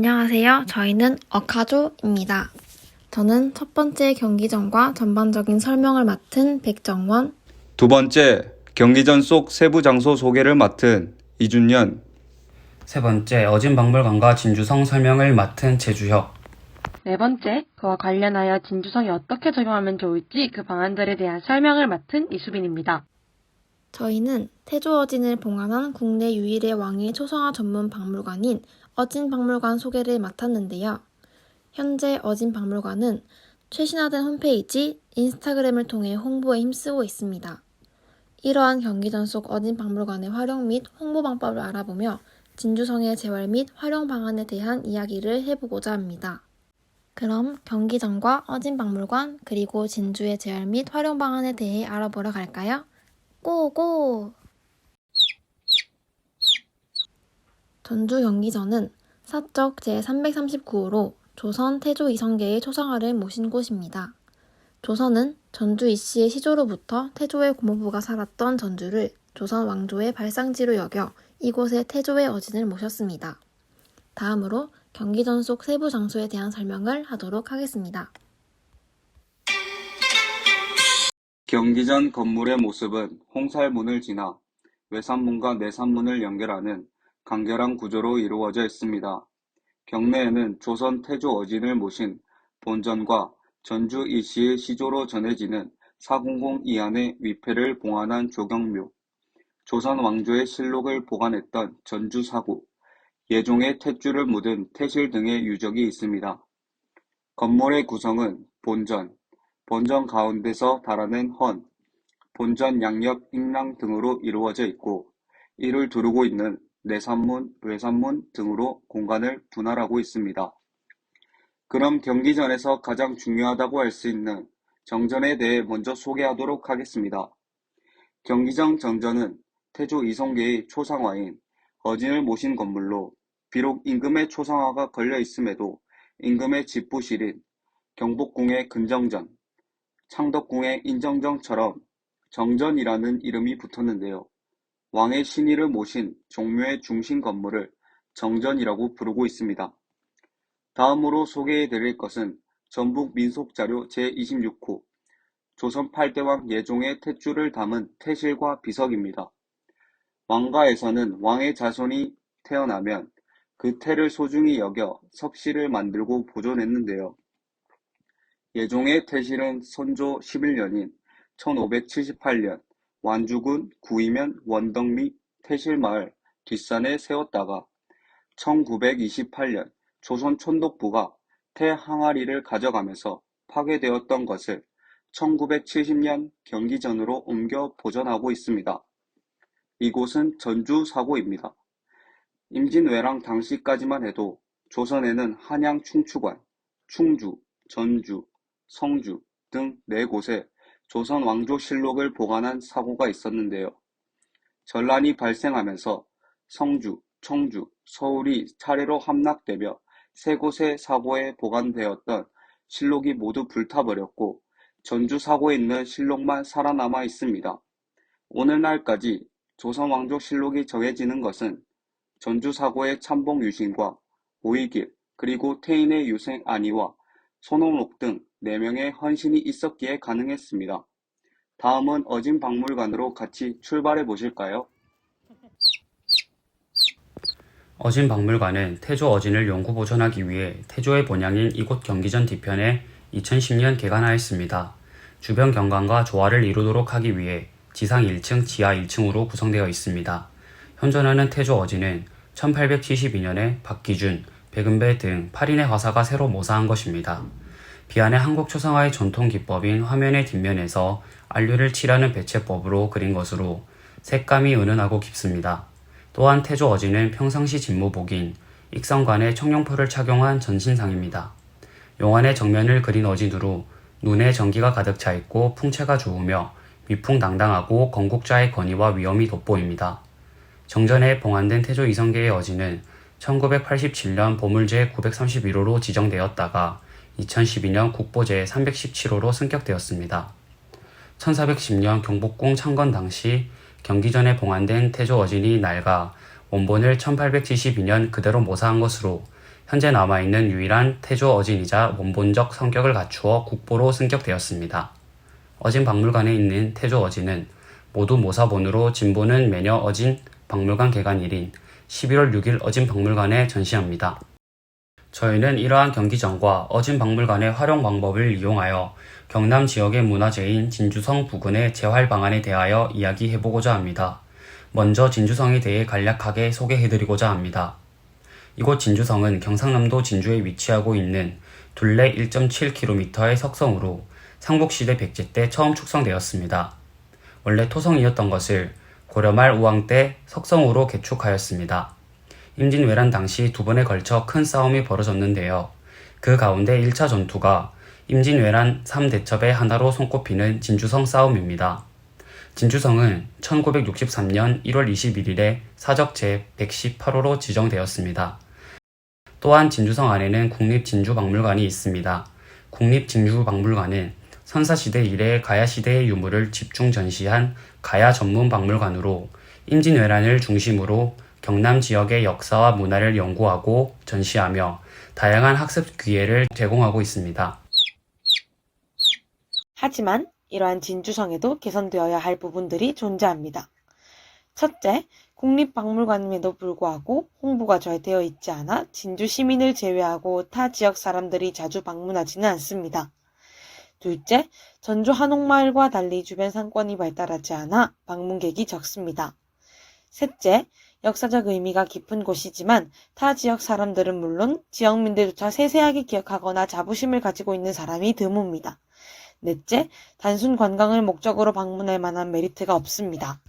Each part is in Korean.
안녕하세요. 저희는 어카조입니다. 저는 첫 번째 경기전과 전반적인 설명을 맡은 백정원, 두 번째, 경기전 속 세부 장소 소개를 맡은 이준현, 세 번째, 어진박물관과 진주성 설명을 맡은 최주혁. 네 번째, 그와 관련하여 진주성이 어떻게 적용하면 좋을지 그 방안들에 대한 설명을 맡은 이수빈입니다. 저희는 태조 어진을 봉안한 국내 유일의 왕의 초성화 전문 박물관인 어진박물관 소개를 맡았는데요. 현재 어진박물관은 최신화된 홈페이지, 인스타그램을 통해 홍보에 힘쓰고 있습니다. 이러한 경기전 속 어진박물관의 활용 및 홍보 방법을 알아보며 진주성의 재활 및 활용 방안에 대한 이야기를 해보고자 합니다. 그럼 경기전과 어진박물관 그리고 진주의 재활 및 활용 방안에 대해 알아보러 갈까요? 고고! 전주 경기전은 사적 제339호로 조선 태조 이성계의 초상화를 모신 곳입니다. 조선은 전주 이씨의 시조로부터 태조의 고모부가 살았던 전주를 조선 왕조의 발상지로 여겨 이곳에 태조의 어진을 모셨습니다. 다음으로 경기전 속 세부 장소에 대한 설명을 하도록 하겠습니다. 경기전 건물의 모습은 홍살문을 지나 외산문과 내산문을 연결하는 간결한 구조로 이루어져 있습니다. 경내에는 조선 태조 어진을 모신 본전과 전주 이씨의 시조로 전해지는 400 이안의 위패를 봉안한 조경묘, 조선 왕조의 실록을 보관했던 전주사구, 예종의 탯줄을 묻은 태실 등의 유적이 있습니다. 건물의 구성은 본전, 본전 가운데서 달아낸 헌, 본전 양옆 ing랑 등으로 이루어져 있고 이를 두르고 있는 내산문, 외산문 등으로 공간을 분할하고 있습니다. 그럼 경기전에서 가장 중요하다고 할 수 있는 정전에 대해 먼저 소개하도록 하겠습니다. 경기전 정전은 태조 이성계의 초상화인 어진을 모신 건물로 비록 임금의 초상화가 걸려 있음에도 임금의 집부실인 경복궁의 근정전, 창덕궁의 인정정처럼 정전이라는 이름이 붙었는데요. 왕의 신의를 모신 종묘의 중심 건물을 정전이라고 부르고 있습니다. 다음으로 소개해드릴 것은 전북민속자료 제26호 조선 8대왕 예종의 탯줄을 담은 태실과 비석입니다. 왕가에서는 왕의 자손이 태어나면 그 태를 소중히 여겨 석실을 만들고 보존했는데요. 예종의 태실은 선조 11년인 1578년 완주군 구이면 원덕 및 태실마을 뒷산에 세웠다가 1928년 조선 촌독부가 태 항아리를 가져가면서 파괴되었던 것을 1970년 경기전으로 옮겨 보존하고 있습니다. 이곳은 전주사고입니다. 임진왜랑 당시까지만 해도 조선에는 한양 충추관, 충주, 전주, 성주 등 4곳에 조선 왕조실록을 보관한 사고가 있었는데요. 전란이 발생하면서 성주, 청주, 서울이 차례로 함락되며 3곳의 사고에 보관되었던 실록이 모두 불타버렸고 전주 사고에 있는 실록만 살아남아 있습니다. 오늘날까지 조선 왕조 실록이 정해지는 것은 전주 사고의 참봉 유신과 오이길 그리고 태인의 유생 안희와 손홍록 등 4명의 헌신이 있었기에 가능했습니다. 다음은 어진박물관으로 같이 출발해 보실까요? 어진박물관은 태조 어진을 영구 보존하기 위해 태조의 본향인 이곳 경기전 뒤편에 2010년 개관하였습니다. 주변 경관과 조화를 이루도록 하기 위해 지상 1층, 지하 1층으로 구성되어 있습니다. 현존하는 태조 어진은 1872년에 박기준, 백은배 등 8인의 화사가 새로 모사한 것입니다. 비안의 한국 초상화의 전통 기법인 화면의 뒷면에서 안류를 칠하는 배채법으로 그린 것으로 색감이 은은하고 깊습니다. 또한 태조 어진은 평상시 직무복인 익성관의 청룡포를 착용한 전신상입니다. 용안의 정면을 그린 어진으로 눈에 전기가 가득 차 있고 풍채가 좋으며 위풍당당하고 건국자의 권위와 위엄이 돋보입니다. 정전에 봉안된 태조 이성계의 어진은 1987년 보물제 931호로 지정되었다가 2012년 국보제 317호로 승격되었습니다. 1410년 경복궁 창건 당시 경기전에 봉안된 태조 어진이 낡아 원본을 1872년 그대로 모사한 것으로 현재 남아있는 유일한 태조 어진이자 원본적 성격을 갖추어 국보로 승격되었습니다. 어진 박물관에 있는 태조 어진은 모두 모사본으로 진보는 매년 어진 박물관 개관일인 11월 6일 어진 박물관에 전시합니다. 저희는 이러한 경기전과 어진 박물관의 활용 방법을 이용하여 경남 지역의 문화재인 진주성 부근의 재활 방안에 대하여 이야기해보고자 합니다. 먼저 진주성에 대해 간략하게 소개해드리고자 합니다. 이곳 진주성은 경상남도 진주에 위치하고 있는 둘레 1.7km의 석성으로 삼국시대 백제 때 처음 축성되었습니다. 원래 토성이었던 것을 고려말 우왕 때 석성으로 개축하였습니다. 임진왜란 당시 두 번에 걸쳐 큰 싸움이 벌어졌는데요. 그 가운데 1차 전투가 임진왜란 3대첩의 하나로 손꼽히는 진주성 싸움입니다. 진주성은 1963년 1월 21일에 사적 제118호로 지정되었습니다. 또한 진주성 안에는 국립진주박물관이 있습니다. 국립진주박물관은 선사시대 이래 가야시대의 유물을 집중 전시한 가야 전문 박물관으로 임진왜란을 중심으로 경남 지역의 역사와 문화를 연구하고 전시하며 다양한 학습 기회를 제공하고 있습니다. 하지만 이러한 진주성에도 개선되어야 할 부분들이 존재합니다. 첫째, 국립박물관임에도 불구하고 홍보가 잘 되어 있지 않아 진주 시민을 제외하고 타 지역 사람들이 자주 방문하지는 않습니다. 둘째, 전주 한옥마을과 달리 주변 상권이 발달하지 않아 방문객이 적습니다. 셋째, 역사적 의미가 깊은 곳이지만 타 지역 사람들은 물론 지역민들조차 세세하게 기억하거나 자부심을 가지고 있는 사람이 드뭅니다. 넷째, 단순 관광을 목적으로 방문할 만한 메리트가 없습니다.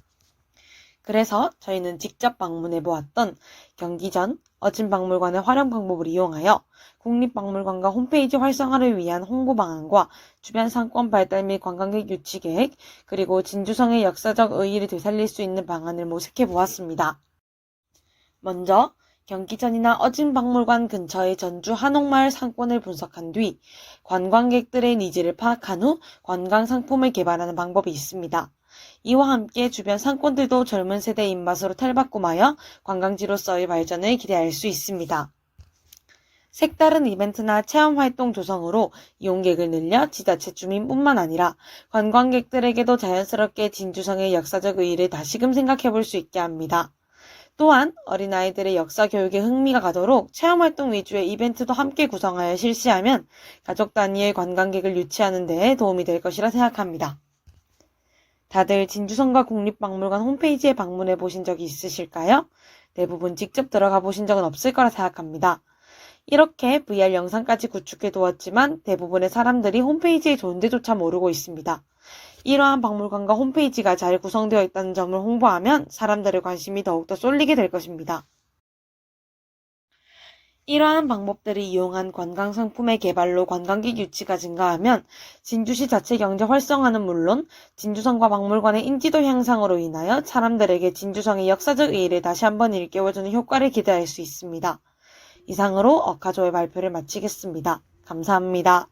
그래서 저희는 직접 방문해 보았던 경기전 어진박물관의 활용 방법을 이용하여 국립박물관과 홈페이지 활성화를 위한 홍보 방안과 주변 상권 발달 및 관광객 유치 계획, 그리고 진주성의 역사적 의의를 되살릴 수 있는 방안을 모색해 보았습니다. 먼저 경기전이나 어진박물관 근처의 전주 한옥마을 상권을 분석한 뒤 관광객들의 니즈를 파악한 후 관광 상품을 개발하는 방법이 있습니다. 이와 함께 주변 상권들도 젊은 세대의 입맛으로 탈바꿈하여 관광지로서의 발전을 기대할 수 있습니다. 색다른 이벤트나 체험활동 조성으로 이용객을 늘려 지자체 주민뿐만 아니라 관광객들에게도 자연스럽게 진주성의 역사적 의의를 다시금 생각해 볼 수 있게 합니다. 또한 어린아이들의 역사 교육에 흥미가 가도록 체험활동 위주의 이벤트도 함께 구성하여 실시하면 가족 단위의 관광객을 유치하는 데에 도움이 될 것이라 생각합니다. 다들 진주성과 국립박물관 홈페이지에 방문해 보신 적이 있으실까요? 대부분 직접 들어가 보신 적은 없을 거라 생각합니다. 이렇게 VR 영상까지 구축해 두었지만 대부분의 사람들이 홈페이지의 존재조차 모르고 있습니다. 이러한 박물관과 홈페이지가 잘 구성되어 있다는 점을 홍보하면 사람들의 관심이 더욱더 쏠리게 될 것입니다. 이러한 방법들을 이용한 관광상품의 개발로 관광객 유치가 증가하면 진주시 자체 경제 활성화는 물론 진주성과 박물관의 인지도 향상으로 인하여 사람들에게 진주성의 역사적 의의를 다시 한번 일깨워주는 효과를 기대할 수 있습니다. 이상으로 어카조의 발표를 마치겠습니다. 감사합니다.